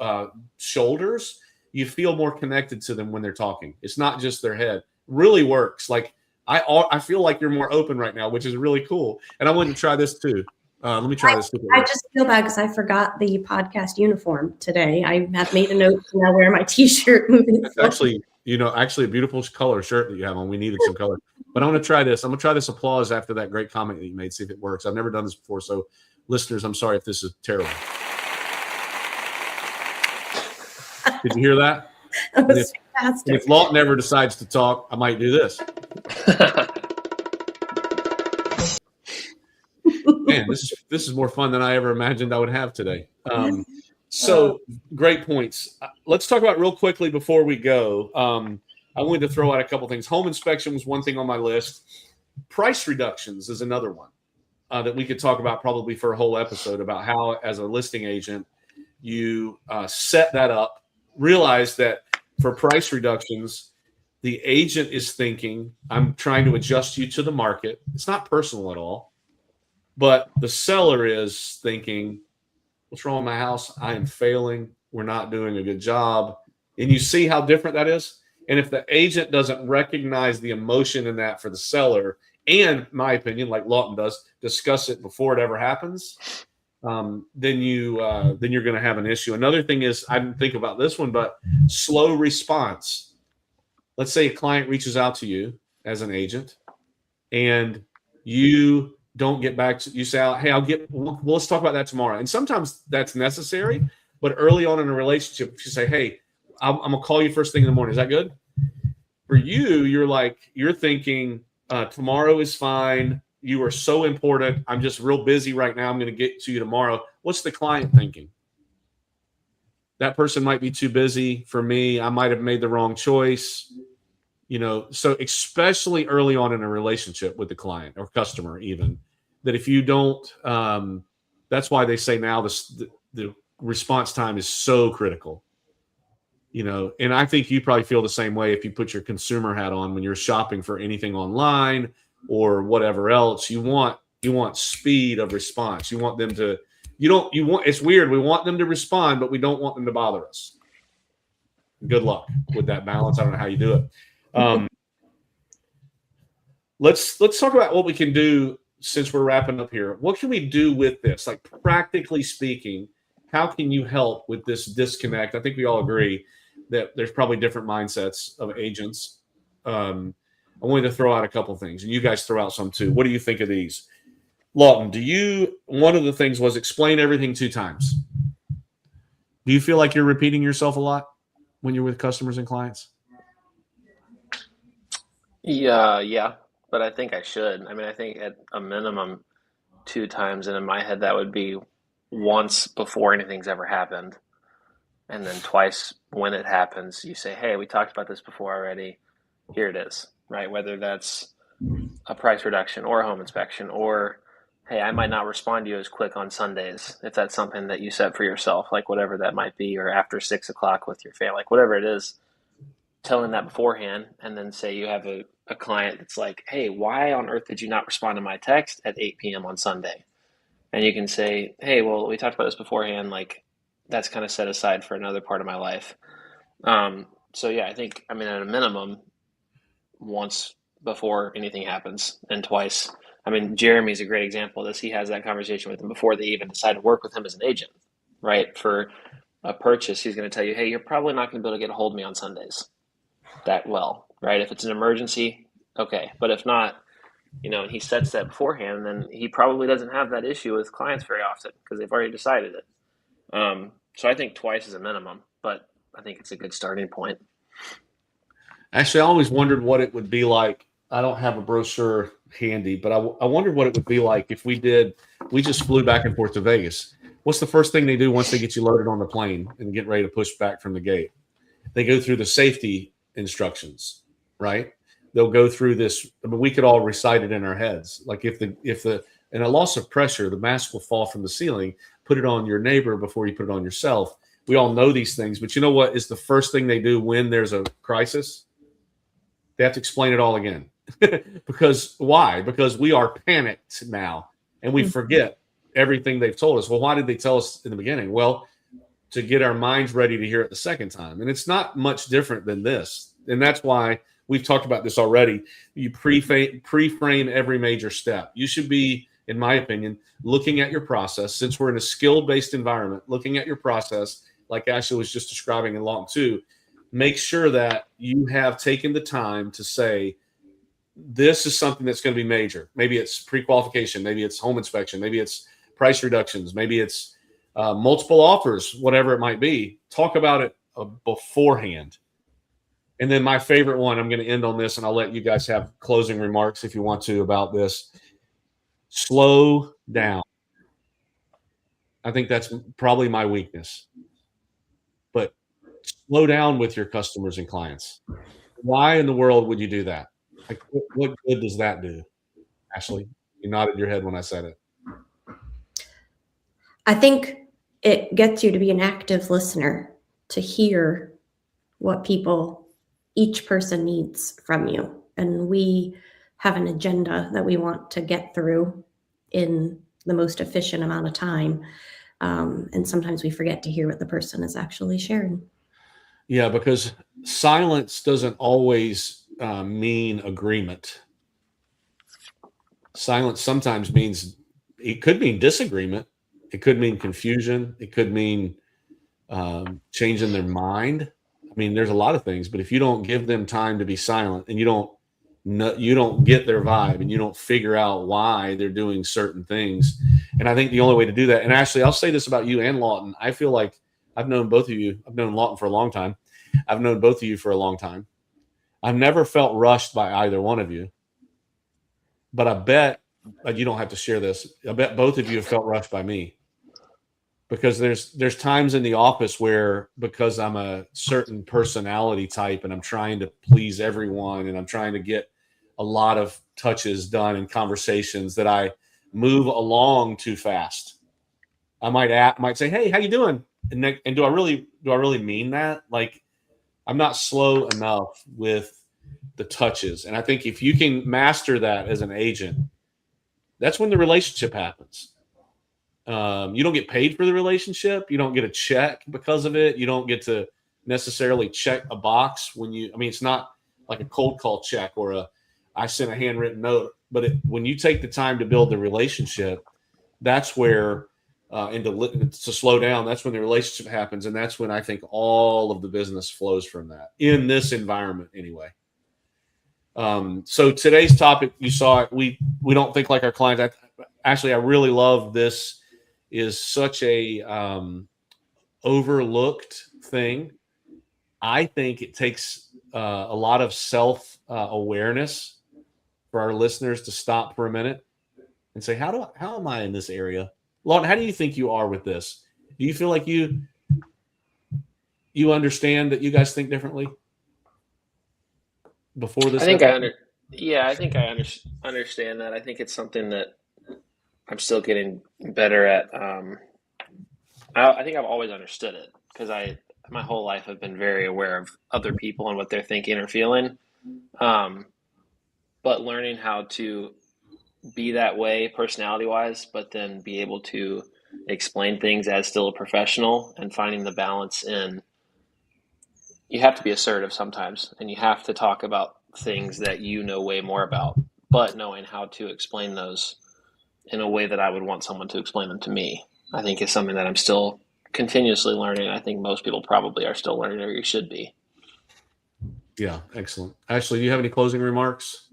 [SPEAKER 1] shoulders, you feel more connected to them when they're talking. It's not just their head. Really works. Like I feel like you're more open right now, which is really cool. And I wanted to try this too. Let me try this.
[SPEAKER 2] I just feel bad because I forgot the podcast uniform today. I have made a note to now wear my T-shirt moving
[SPEAKER 1] It's actually a beautiful color shirt that you have on. We needed some color. But I'm going to try this. I'm going to try this applause after that great comment that you made, see if it works. I've never done this before. So listeners, I'm sorry if this is terrible. Did you hear that?
[SPEAKER 2] That was fantastic.
[SPEAKER 1] If Lawton ever decides to talk, I might do this. Man, this is more fun than I ever imagined I would have today. So great points. Let's talk about real quickly before we go. I wanted to throw out a couple things. Home inspection was one thing on my list. Price reductions is another one that we could talk about probably for a whole episode, about how, as a listing agent, you set that up. Realize that for price reductions, the agent is thinking, I'm trying to adjust you to the market. It's not personal at all. But the seller is thinking, what's wrong with my house? I am failing. We're not doing a good job. And you see how different that is? And if the agent doesn't recognize the emotion in that for the seller, and my opinion, like Lawton does, discuss it before it ever happens, then you're going to have an issue. Another thing is, I didn't think about this one, but slow response. Let's say a client reaches out to you as an agent, and you don't get back to, you say, hey, let's talk about that tomorrow. And sometimes that's necessary, but early on in a relationship, if you say, hey, I'm going to call you first thing in the morning. Is that good? For you, you're thinking tomorrow is fine. You are so important. I'm just real busy right now. I'm going to get to you tomorrow. What's the client thinking? That person might be too busy for me. I might have made the wrong choice. So especially early on in a relationship with the client or customer, even, that if you don't, that's why they say now the response time is so critical. And I think you probably feel the same way if you put your consumer hat on when you're shopping for anything online or whatever else. You want speed of response. You want them to, it's weird. We want them to respond, but we don't want them to bother us. Good luck with that balance. I don't know how you do it. Let's talk about what we can do since we're wrapping up here. What can we do with this? Like, practically speaking, how can you help with this disconnect? I think we all agree that there's probably different mindsets of agents. I wanted to throw out a couple things, and you guys throw out some too. What do you think of these? Lawton, one of the things was explain everything 2 times. Do you feel like you're repeating yourself a lot when you're with customers and clients?
[SPEAKER 3] Yeah, but I think I should. I mean, I think at a minimum 2 times, and in my head that would be once before anything's ever happened, and then twice when it happens. You say, hey, we talked about this before already. Here it is, right? Whether that's a price reduction or a home inspection, or hey, I might not respond to you as quick on Sundays if that's something that you set for yourself, like whatever that might be, or after 6 o'clock with your family, like whatever it is. Telling that beforehand, and then say you have a client that's like, hey, why on earth did you not respond to my text at 8 p.m. on Sunday? And you can say, hey, well, we talked about this beforehand. Like, that's kind of set aside for another part of my life. So yeah, I think, I mean, at a minimum, once before anything happens, and twice. I mean, Jeremy's a great example of this. He has that conversation with him before they even decide to work with him as an agent, right? For a purchase, he's going to tell you, hey, you're probably not going to be able to get a hold of me on Sundays that well, right? If it's an emergency, okay. But if not, and he sets that beforehand, then he probably doesn't have that issue with clients very often because they've already decided it. So I think twice is a minimum, but I think it's a good starting point.
[SPEAKER 1] Actually, I always wondered what it would be like. I don't have a brochure handy, but I wondered what it would be like if we just flew back and forth to Vegas. What's the first thing they do once they get you loaded on the plane and get ready to push back from the gate? They go through the safety instructions, right? They'll go through this. I mean, we could all recite it in our heads. Like if in a loss of pressure, the mask will fall from the ceiling. Put it on your neighbor before you put it on yourself. We all know these things, but you know what is the first thing they do when there's a crisis? They have to explain it all again. Because why? Because we are panicked now and we forget everything they've told us. Well, why did they tell us in the beginning? Well, to get our minds ready to hear it the second time. And it's not much different than this. And that's why we've talked about this already. You pre-frame every major step. You should be, in my opinion, looking at your process. Since we're in a skill-based environment, looking at your process, like Ashley was just describing in Long 2, make sure that you have taken the time to say, this is something that's going to be major. Maybe it's pre-qualification. Maybe it's home inspection. Maybe it's price reductions. Maybe it's multiple offers, whatever it might be. Talk about it beforehand. And then my favorite one, I'm going to end on this, and I'll let you guys have closing remarks if you want to about this. Slow down. I think that's probably my weakness. But slow down with your customers and clients. Why in the world would you do that? Like, what good does that do? Ashley, you nodded your head when I said it.
[SPEAKER 2] I think it gets you to be an active listener, to hear what each person needs from you. And we have an agenda that we want to get through in the most efficient amount of time. And sometimes we forget to hear what the person is actually sharing.
[SPEAKER 1] Yeah, because silence doesn't always mean agreement. Silence sometimes it could mean disagreement. It could mean confusion. It could mean changing their mind. I mean, there's a lot of things, but if you don't give them time to be silent and you don't get their vibe and you don't figure out why they're doing certain things. And I think the only way to do that, and actually I'll say this about you and Lawton, I feel like I've known both of you. I've known Lawton for a long time. I've known both of you for a long time. I've never felt rushed by either one of you, but I bet you don't have to share this. I bet both of you have felt rushed by me. Because there's times in the office where, because I'm a certain personality type and I'm trying to please everyone and I'm trying to get a lot of touches done in conversations, that I move along too fast. I might say, "Hey, how you doing?" And do I really mean that? Like, I'm not slow enough with the touches. And I think if you can master that as an agent, that's when the relationship happens. You don't get paid for the relationship. You don't get a check because of it. You don't get to necessarily check a box it's not like a cold call check or I sent a handwritten note, but when you take the time to build the relationship, that's where, and to slow down, that's when the relationship happens. And that's when I think all of the business flows from that in this environment anyway. So today's topic, you saw it. We don't think like our clients. Actually, I really love this. Is such a overlooked thing. I think it takes a lot of self awareness for our listeners to stop for a minute and say, how am I in this area? Lawton, how do you think you are with this? Do you feel like you understand that you guys think differently before this?
[SPEAKER 3] I think I think I understand that. I think it's something that I'm still getting better at. I think I've always understood it because my whole life I've been very aware of other people and what they're thinking or feeling. But learning how to be that way personality wise, but then be able to explain things as still a professional, and finding the balance in, you have to be assertive sometimes, and you have to talk about things that you know way more about, but knowing how to explain those in a way that I would want someone to explain them to me, I think is something that I'm still continuously learning. I think most people probably are still learning, or you should be.
[SPEAKER 1] Yeah, excellent. Ashley, do you have any closing remarks?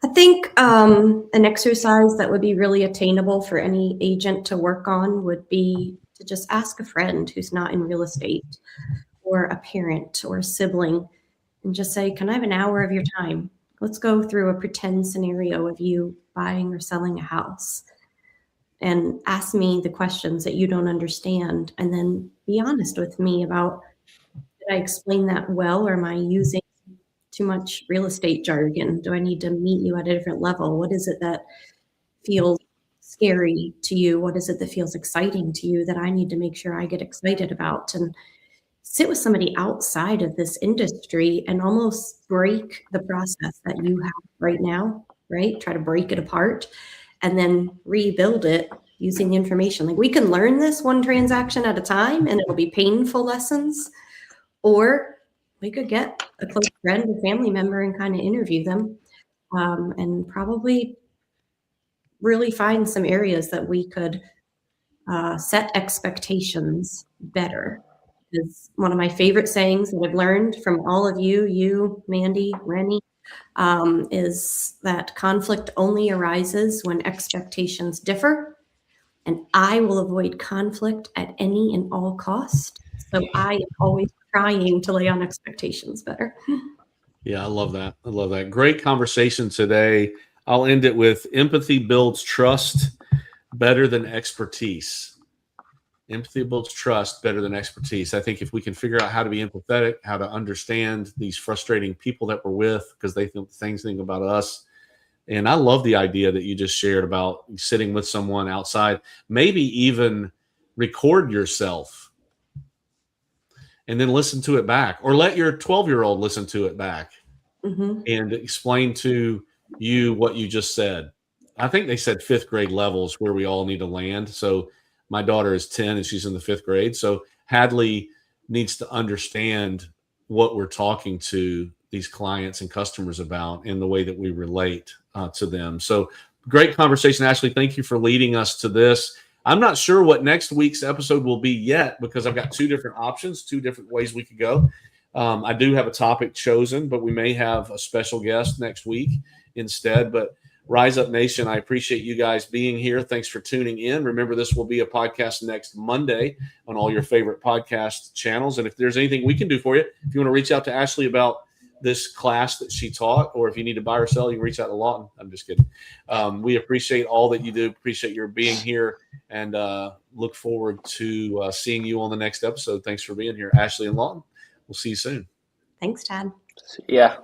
[SPEAKER 2] I think an exercise that would be really attainable for any agent to work on would be to just ask a friend who's not in real estate, or a parent or a sibling, and just say, can I have an hour of your time? Let's go through a pretend scenario of you buying or selling a house, and ask me the questions that you don't understand, and then be honest with me about, did I explain that well, or am I using too much real estate jargon? Do I need to meet you at a different level? What is it that feels scary to you? What is it that feels exciting to you that I need to make sure I get excited about? And sit with somebody outside of this industry and almost break the process that you have right now, right? Try to break it apart and then rebuild it using the information. Like, we can learn this one transaction at a time, and it'll be painful lessons, or we could get a close friend or family member and kind of interview them, and probably really find some areas that we could set expectations better. Is one of my favorite sayings that I've learned from all of you, Mandy, Rennie, is that conflict only arises when expectations differ, and I will avoid conflict at any and all cost. So I am always trying to lay on expectations better.
[SPEAKER 1] Yeah, I love that. I love that. Great conversation today. I'll end it with empathy builds trust better than expertise. Empathy builds trust better than expertise. I think if we can figure out how to be empathetic, how to understand these frustrating people that we're with because they think about us. And I love the idea that you just shared about sitting with someone outside, maybe even record yourself and then listen to it back, or let your 12-year-old listen to it back and explain to you what you just said. I think they said fifth grade levels where we all need to land. So my daughter is 10 and she's in the fifth grade. So Hadley needs to understand what we're talking to these clients and customers about in the way that we relate to them. So great conversation, Ashley. Thank you for leading us to this. I'm not sure what next week's episode will be yet, because I've got two different options, two different ways we could go. I do have a topic chosen, but we may have a special guest next week instead. But Rise Up Nation, I appreciate you guys being here. Thanks for tuning in. Remember, this will be a podcast next Monday on all your favorite podcast channels. And if there's anything we can do for you, if you want to reach out to Ashley about this class that she taught, or if you need to buy or sell, you can reach out to Lawton. I'm just kidding. We appreciate all that you do. Appreciate your being here, and look forward to seeing you on the next episode. Thanks for being here, Ashley and Lawton. We'll see you soon.
[SPEAKER 2] Thanks, Tad.
[SPEAKER 3] Yeah.